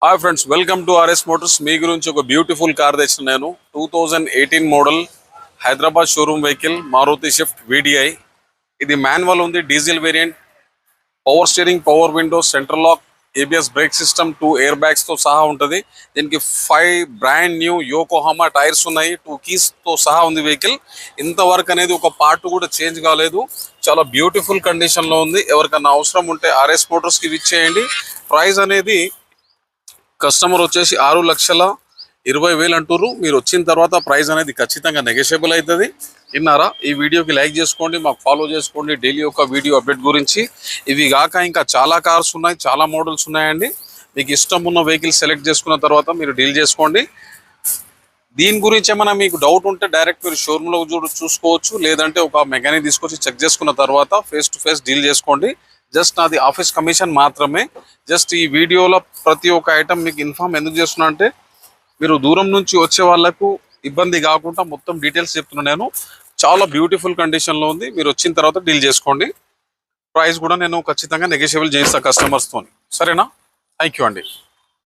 Hi friends, welcome to RS Motors. మీ గురించి ఒక బ్యూటిఫుల్ కార్ తెచ్చిన నేను 2018 model Hyderabad showroom vehicle Maruti Swift VDI. ఇది మాన్యువల్ ఉంది, diesel variant, power steering, power window, central lock, ABS brake system, 2 air bags తో సహా ఉంటుంది. దీనికి 5 బ్రాండ్ న్యూ యోకోహామా టైర్స్ ఉన్నాయి, 2 కీస్ తో సహా ఉంది వెహికల్. ఇంతవరకు అనేది ఒక పార్ట్ కూడా చేంజ్ కాలేదు. చాలా బ్యూటిఫుల్ కండిషన్ లో ఉంది. ఎవరికన్నా అవసరం ఉంటే ఆర్ఎస్ మోటార్స్ కి ఇచ్చేయండి. ప్రైస్ అనేది కస్టమర్ వచ్చేసి 6,20,000 అంటారు. మీరు వచ్చిన తర్వాత ప్రైస్ అనేది ఖచ్చితంగా నెగోషియబుల్ అవుతుంది. విన్నారా? ఈ వీడియోకి లైక్ చేసుకోండి, మాకు ఫాలో చేసుకోండి డైలీ ఒక వీడియో అప్డేట్ గురించి. ఇవి కాక ఇంకా చాలా కార్స్ ఉన్నాయి, చాలా మోడల్స్ ఉన్నాయండి. మీకు ఇష్టం ఉన్న వెహికల్ సెలెక్ట్ చేసుకున్న తర్వాత మీరు డీల్ చేసుకోండి. దీని గురించి ఏమైనా మీకు డౌట్ ఉంటే డైరెక్ట్ మీరు షోరూమ్లో చూసుకోవచ్చు, లేదంటే ఒక మెకానిక్ తీసుకొచ్చి చెక్ చేసుకున్న తర్వాత ఫేస్ టు ఫేస్ డీల్ చేసుకోండి. జస్ట్ నాది ఆఫీస్ కమిషన్ మాత్రమే. జస్ట్ ఈ వీడియోలో ప్రతి ఒక్క ఐటమ్ మీకు ఇన్ఫార్మ్ ఎందుకు చేస్తున్నా అంటే మీరు దూరం నుంచి వచ్చే వాళ్ళకు ఇబ్బంది కాకుండా మొత్తం డీటెయిల్స్ చెప్తున్నాను నేను. చాలా బ్యూటిఫుల్ కండిషన్లో ఉంది. మీరు వచ్చిన తర్వాత డీల్ చేసుకోండి. ప్రైస్ కూడా నేను ఖచ్చితంగా నెగోషియబుల్ చేయిస్తాను కస్టమర్స్తో. సరేనా? థ్యాంక్ యూ అండి.